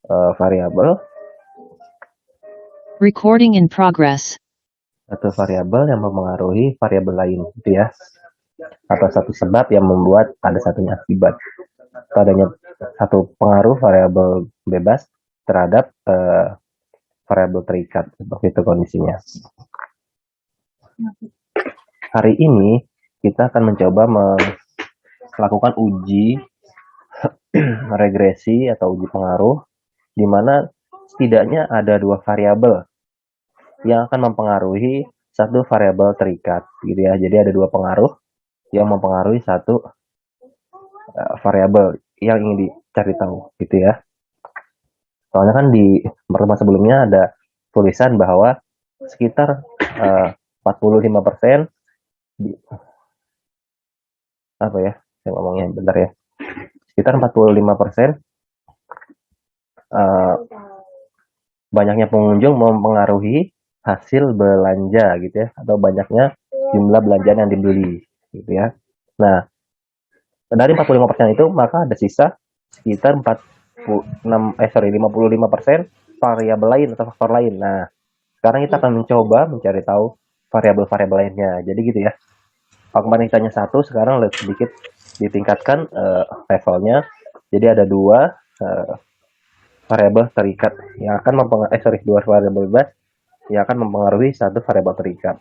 variabel Recording in progress. satu variabel yang mempengaruhi variabel lain, gitu ya, atau satu sebab yang membuat ada satunya akibat, atau adanya satu pengaruh variabel bebas terhadap variabel terikat, seperti itu kondisinya. Hari ini kita akan mencoba melakukan uji regresi atau uji pengaruh, di mana setidaknya ada dua variabel yang akan mempengaruhi satu variabel terikat, gitu ya. Jadi ada dua pengaruh yang mempengaruhi satu variabel yang ingin dicari tahu, gitu ya. Soalnya kan di pertemuan sebelumnya ada tulisan bahwa sekitar 45% apa ya? Saya ngomongnya bentar ya. Sekitar 45% banyaknya pengunjung mempengaruhi hasil belanja, gitu ya, atau banyaknya jumlah belanjaan yang dibeli, gitu ya. Nah, dari 45% itu maka ada sisa sekitar 55% variabel lain atau faktor lain. Nah, sekarang kita akan mencoba mencari tahu variabel-variabel lainnya. Jadi gitu ya. Kalau kemarin kita hanya satu, sekarang lebih sedikit ditingkatkan levelnya. Jadi ada dua variabel terikat yang akan mempengaruhi dua variabel bebas yang akan mempengaruhi satu variabel terikat.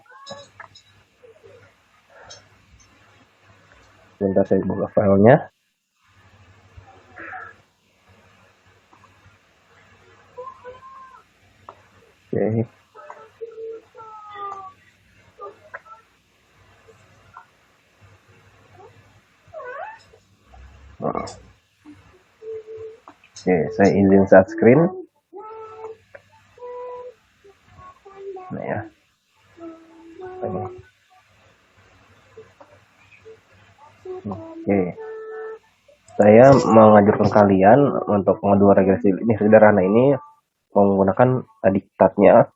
Sebentar saya buka filenya. Oke. Oke, saya izin share screen. Nah ya. Oke. Saya mengajarkan kalian untuk mengaduk regresi ini sederhana ini menggunakan diktatnya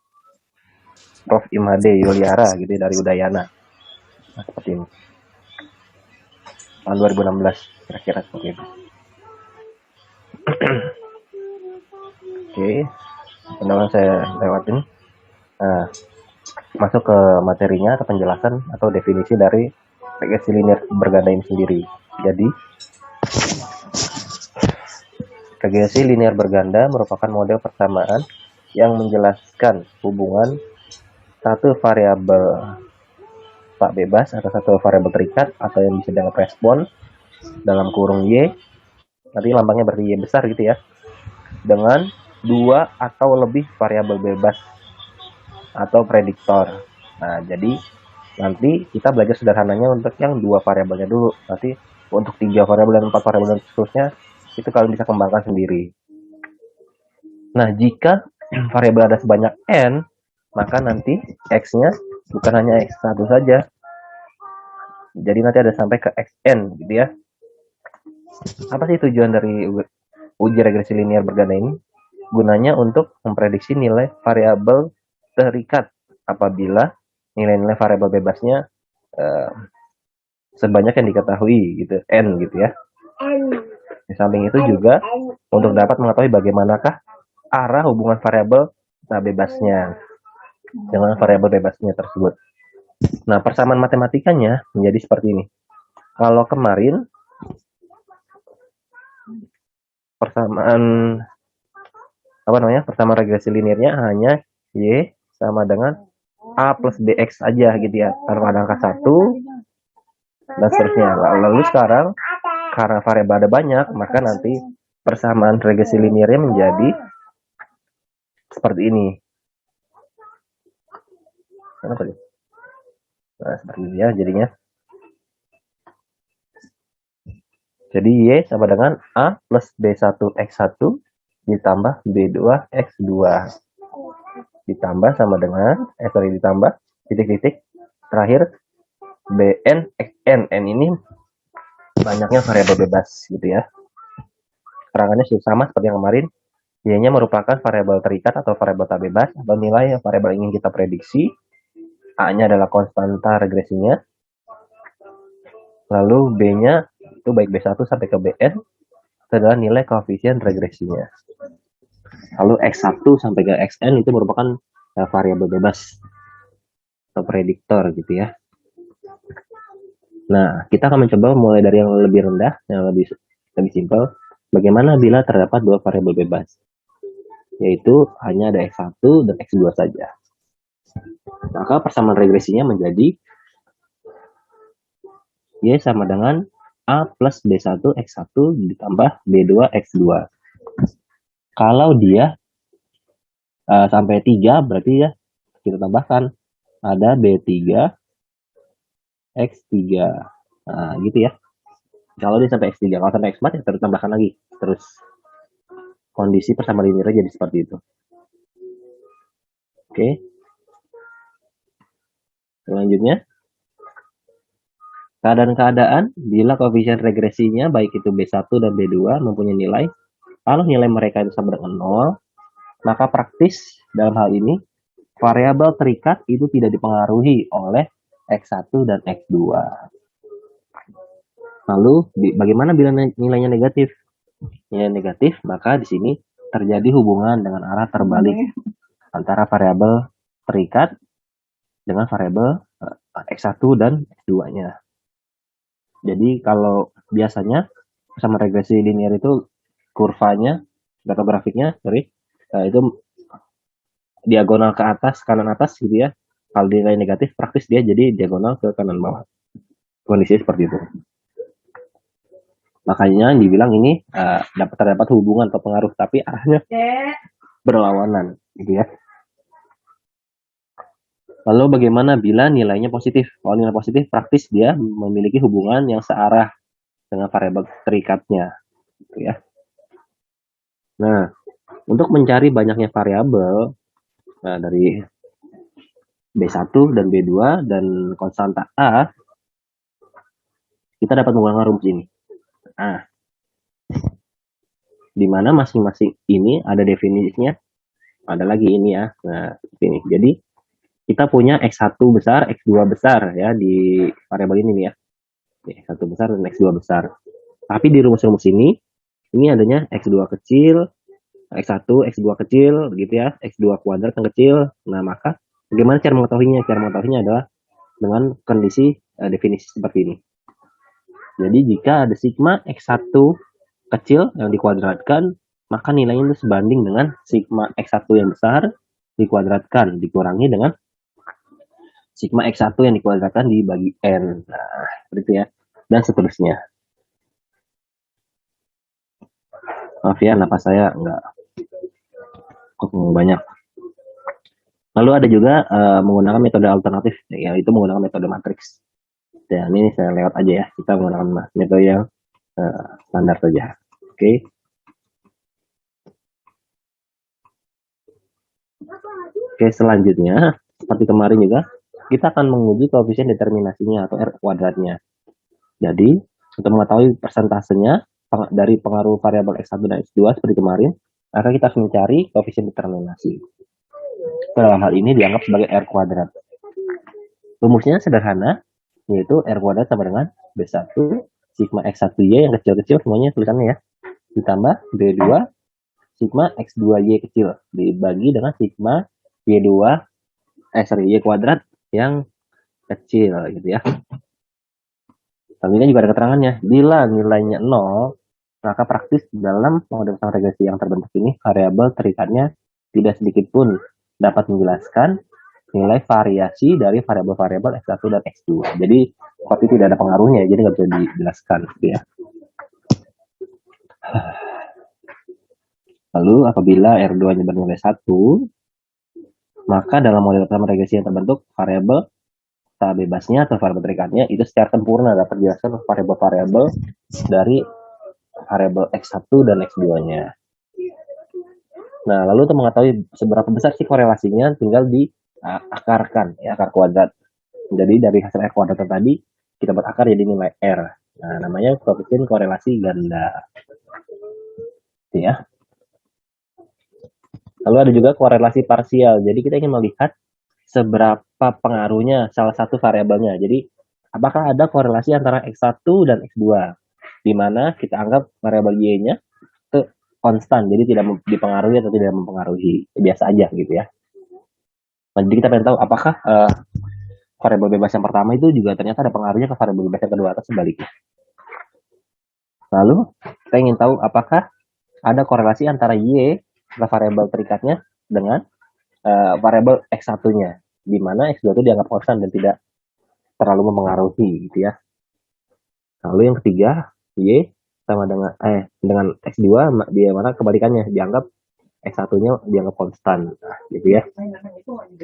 Prof. Imade Yuliara gitu dari Udayana. Nah, seperti ini. Tahun 2016 kira-kira seperti itu. Oke. Penamaan saya lewatin. Nah, masuk ke materinya atau penjelasan atau definisi dari regresi linear berganda ini sendiri. Jadi, regresi linear berganda merupakan model persamaan yang menjelaskan hubungan satu variabel tak bebas atau satu variabel terikat atau yang bisa dianggap respon dalam kurung Y, nanti lambangnya berarti Y besar gitu ya, dengan dua atau lebih variabel bebas atau prediktor. Nah, jadi nanti kita belajar sederhananya untuk yang dua variabelnya dulu. Nanti untuk 3 variabel dan 4 variabel dan seterusnya itu kalian bisa kembangkan sendiri. Nah, jika variabel ada sebanyak n, maka nanti x-nya bukan hanya x1 saja. Jadi nanti ada sampai ke xn gitu ya. Apa sih tujuan dari uji regresi linear berganda ini? Gunanya untuk memprediksi nilai variabel terikat apabila nilai-nilai variabel bebasnya sebanyak yang diketahui gitu, n gitu ya. Di samping itu juga untuk dapat mengetahui bagaimanakah arah hubungan variabel bebasnya dengan variabel bebasnya tersebut. Nah, persamaan matematikanya menjadi seperti ini. Kalau kemarin persamaan persamaan regresi linearnya hanya y sama dengan a plus bx aja gitu ya, tanpa ada angka 1 dan seterusnya. Lalu sekarang karena variabel ada banyak, maka nanti persamaan regresi linearnya menjadi seperti ini. Nah, seperti ini ya jadinya. Jadi Y sama dengan A plus B1X1 ditambah B2X2 ditambah sama dengan ditambah titik-titik terakhir Bn Xn. N ini banyaknya variabel bebas gitu ya. Keterangannya sama seperti yang kemarin. Y-nya merupakan variabel terikat atau variabel tak bebas atau nilai yang variabel ingin kita prediksi. A-nya adalah konstanta regresinya. Lalu B-nya itu baik B1 sampai ke Bn adalah nilai koefisien regresinya. Lalu X1 sampai ke Xn itu merupakan variabel bebas atau prediktor gitu ya. Nah, kita akan mencoba mulai dari yang lebih rendah, yang lebih simpel. Bagaimana bila terdapat dua variabel bebas? Yaitu hanya ada X1 dan X2 saja. Maka persamaan regresinya menjadi Y sama dengan A plus B1 X1 ditambah B2 X2. Kalau dia sampai 3, berarti ya kita tambahkan ada B3 X3. Nah, gitu ya. Kalau dia sampai X3, kalau sampai X4 ya terus tambahkan lagi. Terus kondisi persamaan linearnya jadi seperti itu. Oke. Selanjutnya, keadaan-keadaan bila koefisien regresinya baik itu B1 dan B2 mempunyai nilai, kalau nilai mereka itu sama dengan 0, maka praktis dalam hal ini variabel terikat itu tidak dipengaruhi oleh X1 dan X2. Lalu bagaimana bila nilainya negatif? Nilai negatif, maka di sini terjadi hubungan dengan arah terbalik antara variabel terikat dengan variabel X1 dan X2-nya. Jadi kalau biasanya sama regresi linear itu kurvanya, atau grafiknya, itu diagonal ke atas, kanan atas gitu ya. Kalau nilai negatif, praktis dia jadi diagonal ke kanan bawah. Kondisi seperti itu. Makanya dibilang ini terdapat hubungan atau pengaruh, tapi arahnya berlawanan gitu ya. Lalu bagaimana bila nilainya positif? Kalau nilai positif, praktis dia memiliki hubungan yang searah dengan variabel terikatnya, gitu ya. Nah, untuk mencari banyaknya variabel dari B1 dan B2 dan konstanta A, kita dapat menggunakan rumus ini. Nah, di mana masing-masing ini ada definisinya, ada lagi ini ya. Nah, ini. Jadi kita punya X1 besar, X2 besar ya di variabel ini nih ya. X1 besar dan X2 besar. Tapi di rumus-rumus ini adanya X2 kecil, X1, X2 kecil, begitu ya, X2 kuadrat yang kecil. Nah, maka bagaimana cara mengetahuinya? Cara mengetahuinya adalah dengan kondisi definisi seperti ini. Jadi jika ada sigma X1 kecil yang dikuadratkan, maka nilainya itu sebanding dengan sigma X1 yang besar dikuadratkan, dikurangi dengan sigma X1 yang dikuadratkan dibagi N. Nah, seperti itu ya. Dan seterusnya. Maaf ya, napas saya nggak banyak. Lalu ada juga menggunakan metode alternatif, yaitu menggunakan metode matriks. Dan ini saya lewat aja ya, kita menggunakan metode yang standar saja. Oke. Oke, selanjutnya seperti kemarin juga kita akan menguji koefisien determinasinya atau R kuadratnya. Jadi untuk mengetahui persentasenya dari pengaruh variabel X1 dan X2 seperti kemarin, maka kita harus mencari koefisien determinasi. Dalam hal ini dianggap sebagai R kuadrat. Rumusnya sederhana, yaitu R kuadrat sama dengan B1 sigma X1Y yang kecil-kecil semuanya tulisannya ya, ditambah B2 sigma X2Y kecil dibagi dengan sigma Y2 Y kuadrat yang kecil gitu ya. Selanjutnya juga ada keterangannya, bila nilainya 0, maka praktis dalam model persamaan regresi yang terbentuk ini variabel terikatnya tidak sedikit pun dapat menjelaskan nilai variasi dari variabel-variabel X1 dan X2. Jadi seperti tidak ada pengaruhnya, jadi nggak bisa dijelaskan gitu ya. Lalu apabila R2-nya bernilai 1, maka dalam model persamaan regresi yang terbentuk variabel bebasnya atau variabel terikatnya itu secara sempurna dapat dijelaskan variabel-variabel dari variabel X1 dan X2-nya. Nah, lalu untuk mengetahui seberapa besar sih korelasinya tinggal diakarkan ya, akar kuadrat. Jadi dari hasil R kuadrat tadi kita buat akar jadi nilai R. Nah, namanya koefisien korelasi ganda. Ya. Lalu ada juga korelasi parsial. Jadi kita ingin melihat seberapa pengaruhnya salah satu variabelnya. Jadi apakah ada korelasi antara X1 dan X2, di mana kita anggap variabel Y-nya konstan, jadi tidak dipengaruhi atau tidak mempengaruhi, biasa aja gitu ya. Nah, jadi kita pengen tahu apakah variabel bebas yang pertama itu juga ternyata ada pengaruhnya ke variabel bebas yang kedua atau sebaliknya. Lalu kita ingin tahu apakah ada korelasi antara Y atau variabel terikatnya dengan variabel X1-nya, di mana X2 itu dianggap konstan dan tidak terlalu mempengaruhi gitu ya. Lalu yang ketiga, Y sama dengan X2, dia mana kebalikannya, dianggap X1-nya dianggap konstan. Nah, gitu ya.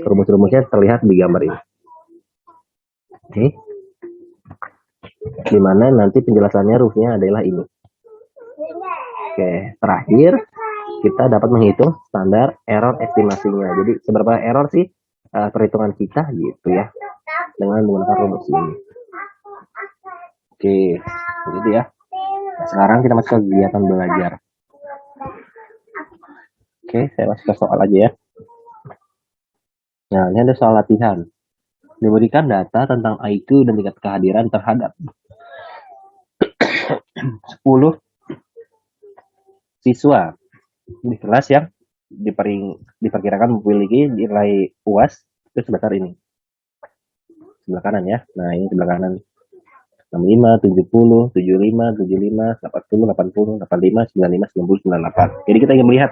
Rumus-rumusnya terlihat di gambar ini. Oke. Dimana nanti penjelasannya rumusnya adalah ini. Oke, terakhir kita dapat menghitung standar error estimasinya. Jadi seberapa error sih perhitungan kita gitu ya, dengan menggunakan rumus ini. Oke, gitu ya. Nah, sekarang kita masuk ke kegiatan belajar. Oke, saya masuk ke soal aja ya. Nah, ini ada soal latihan. Diberikan data tentang IQ dan tingkat kehadiran terhadap 10 siswa di kelas yang diperkirakan memiliki nilai UAS itu sebesar ini. Sebelah kanan ya. Nah, ini sebelah kanan. 65, 70, 75, 75, 80, 80, 85, 95, 90, 98. Jadi kita ingin melihat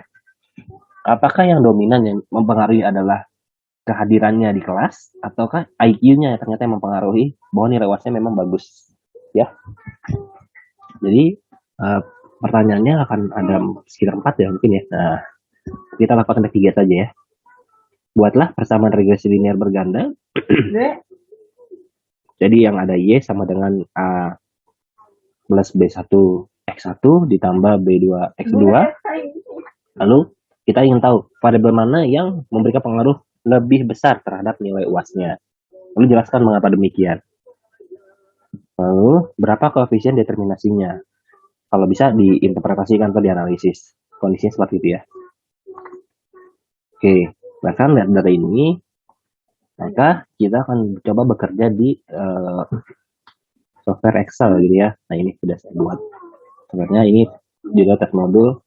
apakah yang dominan yang mempengaruhi adalah kehadirannya di kelas ataukah IQ-nya ternyata yang mempengaruhi bahwa nilai UAS-nya memang bagus ya. Jadi pertanyaannya akan ada sekitar 4 ya mungkin ya. Nah, kita lakukan ketiga saja ya. Buatlah persamaan regresi linear berganda. Jadi yang ada Y sama dengan A plus B1 X1 ditambah B2 X2. Lalu kita ingin tahu variabel mana yang memberikan pengaruh lebih besar terhadap nilai UAS-nya. Lalu jelaskan mengapa demikian. Lalu berapa koefisien determinasinya? Kalau bisa diinterpretasikan atau dianalisis. Kondisinya seperti itu ya. Oke, bahkan lihat dari ini, maka kita akan coba bekerja di software Excel gitu ya. Nah, ini sudah saya buat. Sebenarnya ini juga tes modul.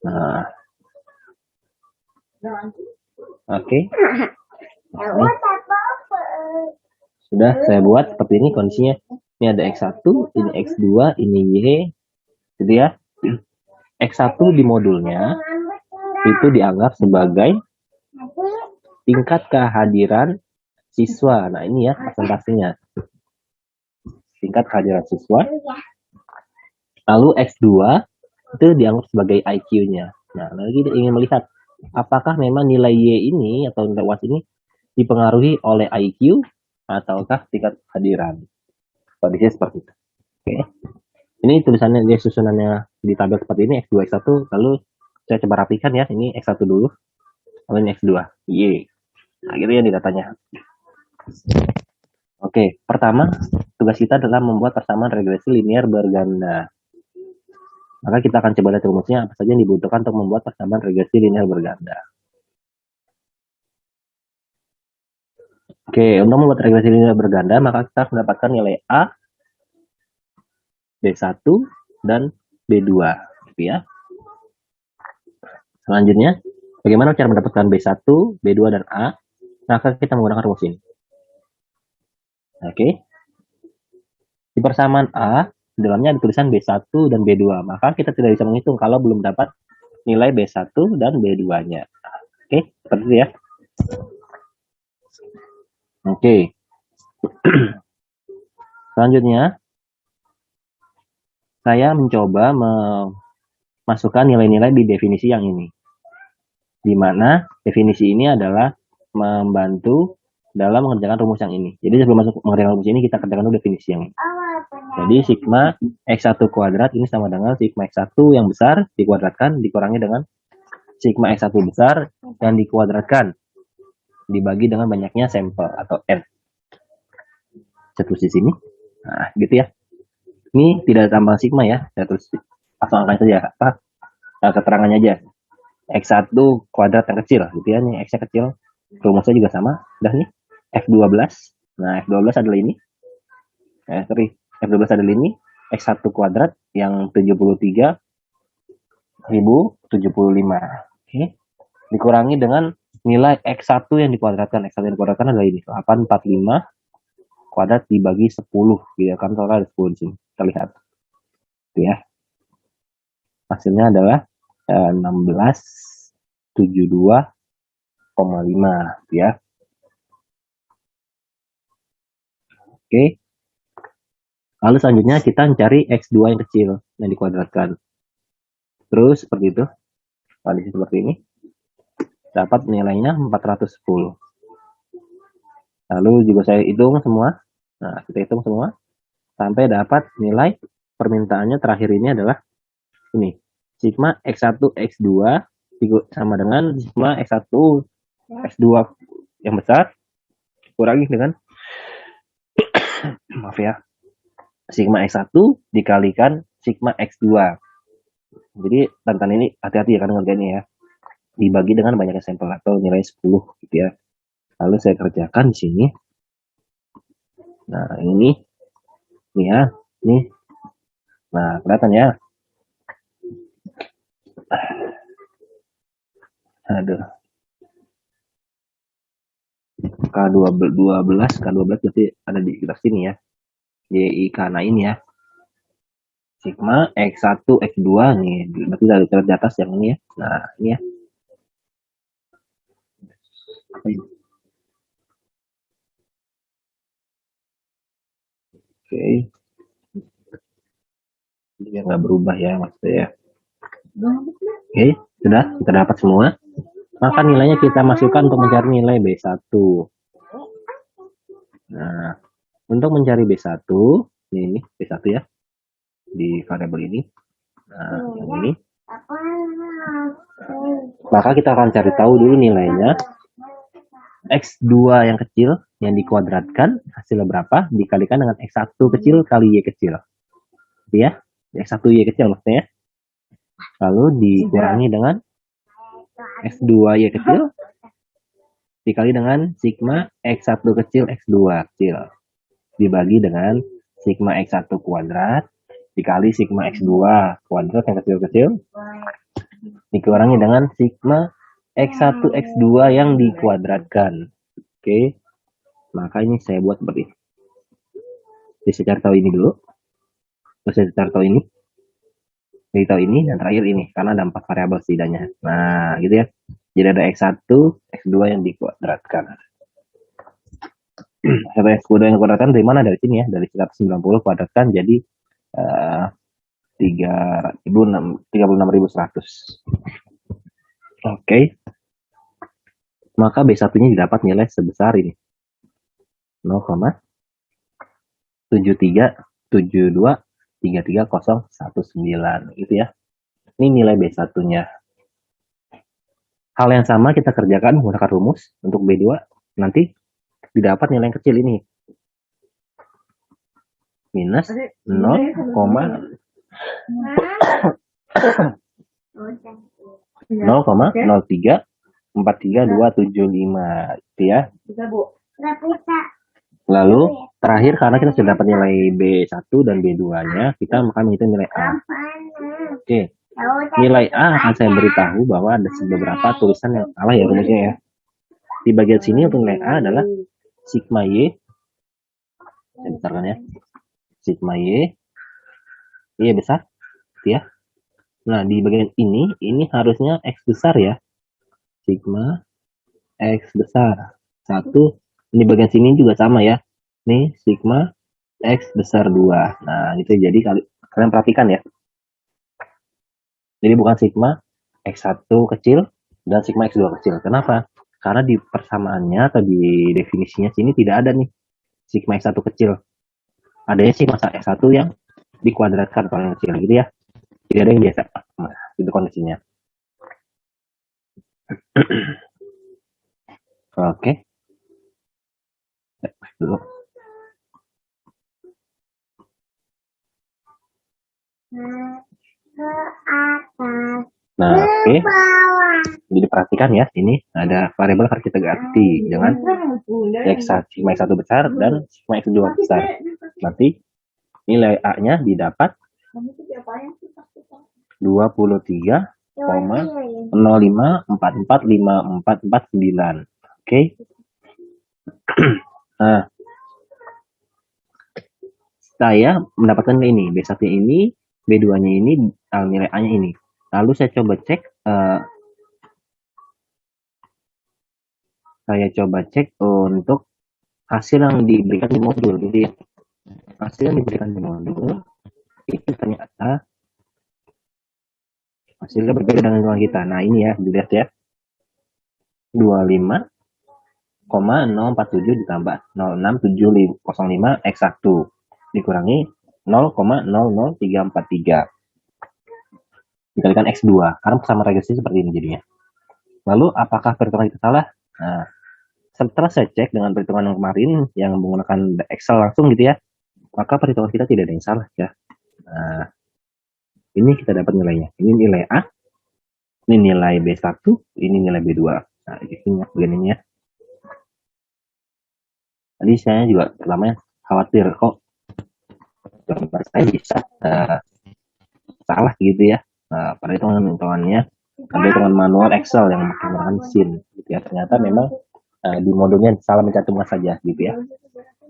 Nah, oke. Sudah saya buat seperti ini kondisinya. Ini ada X1, ini X2, ini Y, gitu ya. X1 di modulnya itu dianggap sebagai tingkat kehadiran siswa. Nah, ini ya presentasinya. Tingkat kehadiran siswa. Lalu X2 itu dianggap sebagai IQ-nya. Nah, lagi kita ingin melihat apakah memang nilai Y ini atau nilai UAS ini dipengaruhi oleh IQ ataukah tingkat kehadiran. Kondisinya seperti itu. Oke. Ini tulisannya dia susunannya di tabel seperti ini X2 X1, lalu saya coba rapikan ya. Ini X1 dulu. Lalu ini X2. Y. Nah, gitu ya di datanya. Oke, pertama tugas kita adalah membuat persamaan regresi linear berganda. Maka kita akan coba lihat rumusnya apa saja yang dibutuhkan untuk membuat persamaan regresi linear berganda. Oke, untuk membuat regresi linear berganda, maka kita harus mendapatkan nilai A, B1, dan B2. Gitu ya. Selanjutnya, bagaimana cara mendapatkan B1, B2, dan A? Maka kita menggunakan rumus ini. Oke. Di persamaan A, di dalamnya ada tulisan B1 dan B2. Maka kita tidak bisa menghitung kalau belum dapat nilai B1 dan B2-nya. Oke, seperti itu ya. Oke. Selanjutnya, saya mencoba memasukkan nilai-nilai di definisi yang ini. Di mana definisi ini adalah membantu dalam mengerjakan rumus yang ini. Jadi sebelum masuk mengerjakan rumus ini, kita kerjakan dulu definisi yang ini. Jadi sigma X1 kuadrat ini sama dengan sigma X1 yang besar dikuadratkan dikurangi dengan sigma X1 besar dan dikuadratkan dibagi dengan banyaknya sampel atau N. Saya tulis di sini. Nah, gitu ya. Ini tidak tambah sigma ya. Saya tulis langsung angka saja. Keterangannya aja. X1 kuadrat yang kecil gitu ya. Nih X-nya kecil. Rumusnya juga sama. Udah nih. F12. Nah, F12 adalah ini. F12 adalah ini. X1 kuadrat yang 73.075. Oke. Dikurangi dengan nilai X1 yang dikuadratkan. X1 yang dikuadratkan adalah ini, 845 kuadrat dibagi 10, gitu kan, total ada 10 di sini. Kita lihat. Ya. Hasilnya adalah 1672,5, ya. Oke. Lalu selanjutnya kita mencari X2 yang kecil yang dikuadratkan. Terus seperti itu. Kondisi seperti ini. Dapat nilainya 410. Lalu juga saya hitung semua. Nah, kita hitung semua sampai dapat nilai permintaannya terakhir ini adalah ini. Sigma X1 X2 sama dengan sigma X1 X2 yang besar kurangi dengan maaf ya, sigma X1 dikalikan sigma X2. Jadi tantangan ini hati-hati ya kan ngerjainnya ya. Dibagi dengan banyaknya sampel atau nilai 10 gitu ya. Lalu saya kerjakan di sini. Nah, ini ya, nih. Nah, kelihatan ya. Aduh. K12 berarti ada di sekitar sini ya. Di karena ini ya. Sigma X1 X2 nih, berarti dari di atas yang ini ya. Nah, ini ya. Oke. Jadi nggak berubah ya maksudnya ya. Oke, sudah kita dapat semua. Maka nilainya kita masukkan untuk mencari nilai B1. Nah, untuk mencari B1, ini B1 ya, di variabel ini. Nah, yang ini. Maka kita akan cari tahu dulu nilainya. X2 yang kecil yang dikuadratkan hasilnya berapa dikalikan dengan X1 kecil kali Y kecil. Ya, X1 Y kecil maksudnya. Lalu dikurangi dengan X2 Y kecil dikali dengan sigma X1 kecil X2 kecil dibagi dengan sigma X1 kuadrat dikali sigma X2 kuadrat yang kecil-kecil dikurangi dengan sigma X1 X2 yang dikuadratkan. Oke. Maka ini saya buat seperti ini. Jadi saya cari tahu ini dulu. Terus saya cari tahu ini. Jadi tahu ini dan terakhir ini karena ada 4 variabel setidaknya. Nah, gitu ya. Jadi ada X1, X2 yang dikuadratkan. X2 yang dikuadratkan dari mana? Dari sini ya, dari 190 kuadratkan jadi 36.100. Oke. Maka B1-nya didapat nilai sebesar ini. 0,73723319 gitu ya. Ini nilai B1-nya. Hal yang sama kita kerjakan menggunakan rumus untuk B2. Nanti didapat nilai yang kecil ini. Minus 0,0343275 gitu ya. Lalu terakhir karena kita sudah dapat nilai B1 dan B2-nya, kita akan menghitung nilai A. Oke. Nilai A akan saya beritahu bahwa ada beberapa tulisan yang salah ya rumusnya ya. Di bagian sini untuk nilai A adalah sigma Y. Saya besarkan ya. Sigma Y. Y besar. Ya. Nah, di bagian ini harusnya X besar ya. Sigma X besar. 1. Ini bagian sini juga sama ya. Nih, sigma X besar 2. Nah, gitu. Jadi kalian perhatikan ya. Jadi bukan sigma X1 kecil dan sigma X2 kecil. Kenapa? Karena di persamaannya atau di definisinya sini tidak ada nih sigma X1 kecil. Adanya sigma X1 yang dikuadratkan kalau yang kecil gitu ya. Tidak ada yang biasa. Nah, itu kondisinya. Oke. Dulu. Nah, oke. Jadi perhatikan ya, ini ada variabel harus kita ganti dengan sigma X1 besar dan sigma X2 besar. Nanti Nilai A-nya didapat 23,05445449. Oke. Nah, saya mendapatkan ini, B1-nya ini, B2-nya ini, nilai A-nya ini. Lalu saya coba cek, untuk hasil yang diberikan di modul, gitu ya. Hasil yang diberikan di modul itu ternyata hasilnya berbeda dengan hitungan kita. Nah, ini ya, dilihat ya. 25,047 ditambah 06705 X1 dikurangi 0,00343 dikalikan X2, karena sama regresi seperti ini jadinya. Lalu apakah perhitungan kita salah? Nah, setelah saya cek dengan perhitungan yang kemarin yang menggunakan Excel langsung gitu ya, maka perhitungan kita tidak ada yang salah ya. Nah, ini kita dapat nilainya. Ini nilai A, ini nilai B1, ini nilai B2. Nah, ini begininya. Tadi saya juga pertamanya khawatir kok gambar saya bisa salah gitu ya. Nah, pada hitungannya ada hitungan manual Excel yang menggunakan mesin gitu ya. Ternyata memang di modulnya salah mencantumkan saja gitu ya.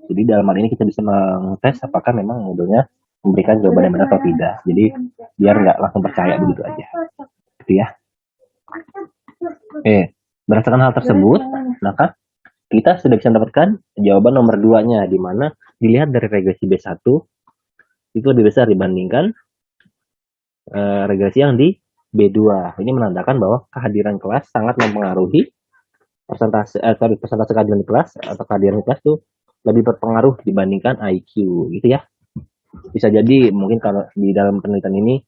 Jadi dalam hal ini kita bisa mengetes apakah memang modulnya memberikan jawaban yang benar atau tidak. Jadi biar nggak langsung percaya begitu aja gitu ya. Berdasarkan hal tersebut, maka kita sudah bisa mendapatkan jawaban nomor 2-nya, di mana dilihat dari regresi B1 itu lebih besar dibandingkan regresi yang di B2. Ini menandakan bahwa kehadiran kelas sangat mempengaruhi persentase kehadiran kelas atau kehadiran kelas itu lebih berpengaruh dibandingkan IQ gitu ya. Bisa jadi mungkin kalau di dalam penelitian ini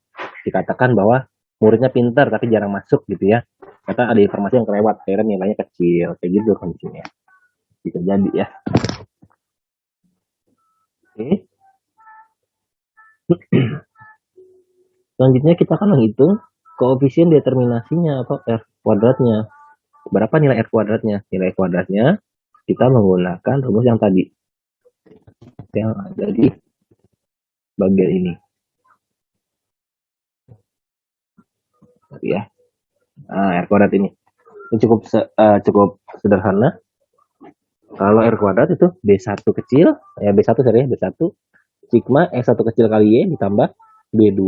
dikatakan bahwa muridnya pintar tapi jarang masuk gitu ya. Kata ada informasi yang kelewat, akhirnya nilainya kecil, kayak gitu kondisinya. Bisa jadi ya. Oke. Selanjutnya kita akan menghitung koefisien determinasinya atau R kuadratnya. Berapa nilai R kuadratnya? Nilai kuadratnya kita menggunakan rumus yang tadi. Yang ada di bagian ini. Ya. Nah, R kuadrat ini. Ini cukup sederhana. Kalau R kuadrat itu B1 kecil, B1 sigma X1 kecil kali Y ditambah B2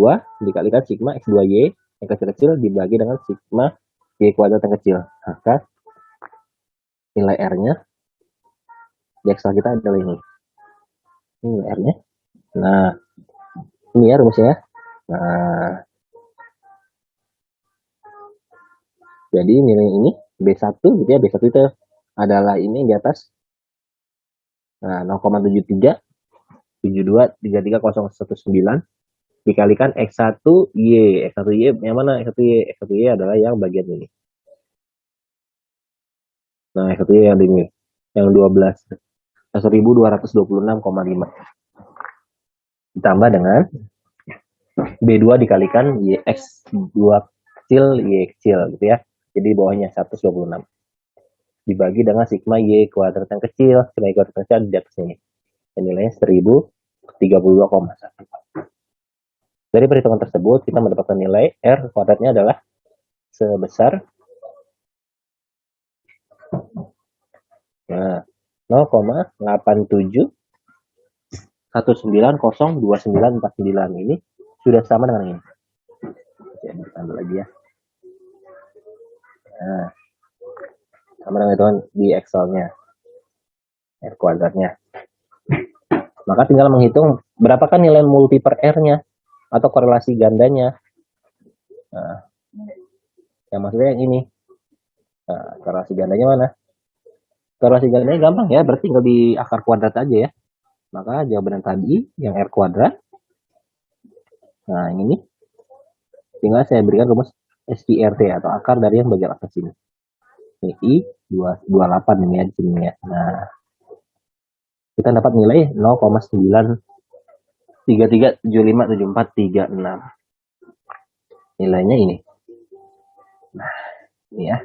dikalikan sigma X2Y yang kecil-kecil dibagi dengan sigma Y kuadrat yang kecil. Maka nilai R-nya di Excel kita adalah ini. Ini nilai R-nya. Nah, ini ya rumusnya. Nah, jadi nilai ini B1 gitu ya, B1 itu adalah ini di atas. Nah, 0,73 7233019 dikalikan X1Y. X1Y yang mana? X1Y adalah yang bagian ini. Nah, X1Y yang ini. Yang 12.226,5 ditambah dengan B2 dikalikan X2 kecil Y kecil gitu ya. Jadi bawahnya 126 dibagi dengan sigma Y kuadrat yang kecil. Sigma Y kuadrat yang kecil di atas ini. Nilainya 1032,1. Dari perhitungan tersebut kita mendapatkan nilai R kuadratnya adalah sebesar 0,87190299. Ini sudah sama dengan ini. Saya tambah lagi ya. Nah, sama dengan hitungan di Excel-nya. R kuadratnya. Maka tinggal menghitung berapakah nilai multi per R-nya atau korelasi gandanya. Nah, yang maksudnya yang ini. Nah, korelasi gandanya mana? Korelasi gandanya gampang ya, berarti tinggal di akar kuadrat aja ya. Maka jawaban yang tadi yang R kuadrat. Nah, yang ini tinggal saya berikan rumus SIRT atau akar dari yang bagian atas ini. Ini I 28 ini ya di sini ya. Nah, kita dapat nilai 0,933757436. Nilainya ini. Nah, ini ya.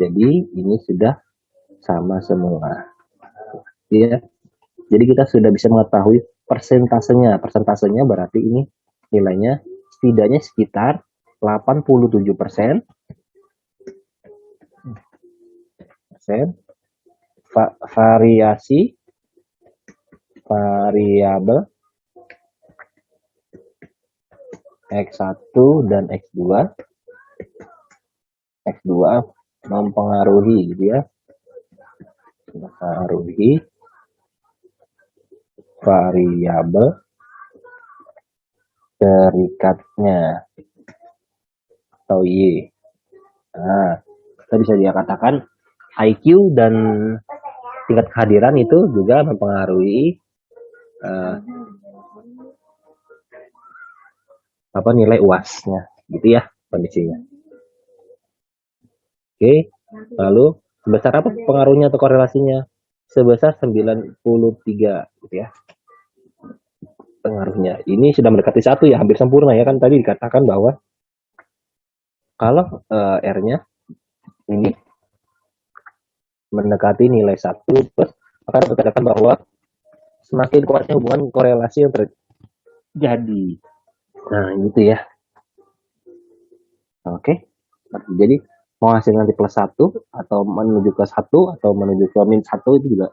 Jadi ini sudah sama semua. Ya. Jadi kita sudah bisa mengetahui Persentasenya berarti ini nilainya setidaknya sekitar 87%. Variabel X1 dan X2 mempengaruhi gitu ya, mempengaruhi variabel terikatnya atau Y. Nah, kita bisa dikatakan IQ dan tingkat kehadiran itu juga mempengaruhi nilai UAS-nya, gitu ya kondisinya. Oke, lalu sebesar apa pengaruhnya atau korelasinya? Sebesar 93 gitu ya. Pengaruhnya. Ini sudah mendekati 1 ya, hampir sempurna ya kan, tadi dikatakan bahwa kalau R-nya ini mendekati nilai 1, terus akan dikatakan bahwa semakin kuatnya hubungan korelasi yang terjadi. Nah, gitu ya. Oke. Jadi mau hasil nanti plus 1 atau menuju ke 1 atau menuju ke min 1 itu juga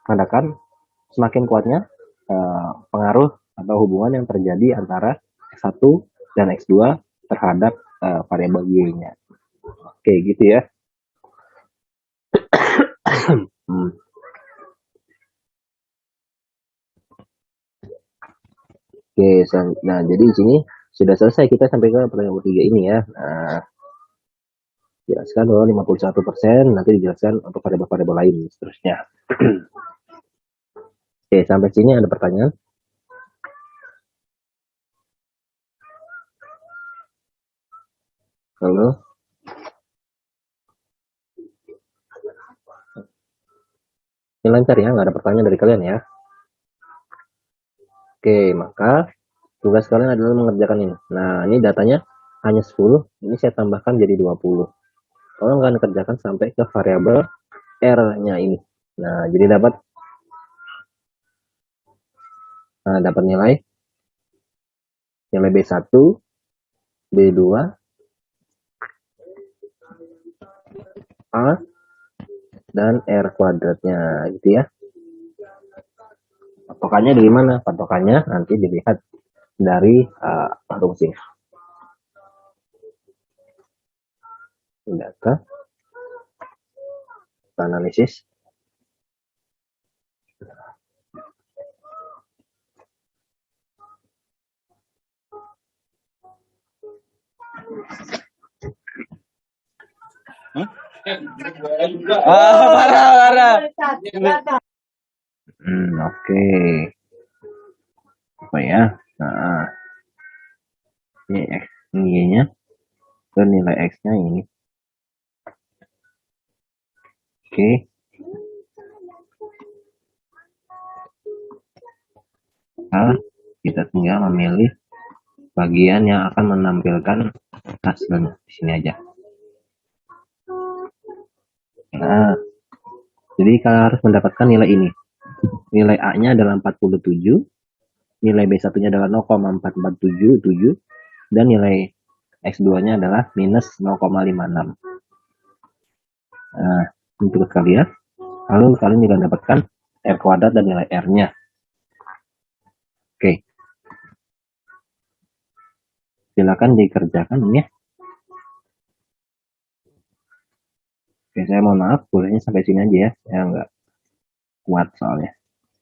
menandakan semakin kuatnya pengaruh atau hubungan yang terjadi antara X1 dan X2 terhadap variabel Y-nya. Oke, gitu ya. Oke, nah jadi di sini sudah selesai kita sampai ke pertanyaan ketiga ini ya. Nah, jelaskan bahwa 51%, nanti dijelaskan untuk variabel-variabel lain seterusnya. Oke, sampai sini ada pertanyaan? Halo? Ini lancar ya, nggak ada pertanyaan dari kalian ya. Oke, maka tugas kalian adalah mengerjakan ini. Nah, ini datanya hanya 10, ini saya tambahkan jadi 20. Tolong kalian kerjakan sampai ke variabel R-nya ini. Nah, jadi dapat nilai B1, B2, A, dan R kuadratnya gitu ya. Patokannya dari mana? Patokannya nanti dilihat dari fungsi. Data analisis. Parah. Oke. Apa ya? Nah, ini X, ini Y-nya, ke nilai X-nya ini. Oke. Nah, kita tinggal memilih bagian yang akan menampilkan hasilnya di sini aja. Nah, jadi kalian harus mendapatkan nilai ini. Nilai A-nya adalah 47, nilai B1-nya adalah 0,4477, dan nilai X2-nya adalah minus 0,56. Nah, untuk kalian, lalu kalian juga mendapatkan R kuadrat dan nilai R-nya. Oke. Silakan dikerjakan ini ya. Oke, saya mohon maaf, bolehnya sampai sini aja ya. Saya nggak kuat soalnya.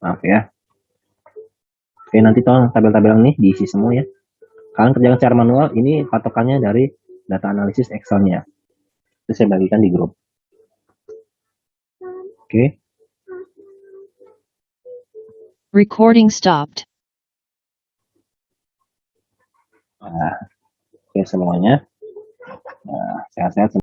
Maaf ya. Oke, nanti tolong tabel-tabel ini diisi semua ya. Kalian kerjakan secara manual, ini patokannya dari data analisis Excel-nya. Itu saya bagikan di grup. Oke. Recording stopped. Nah, oke semuanya. Nah, sehat-sehat.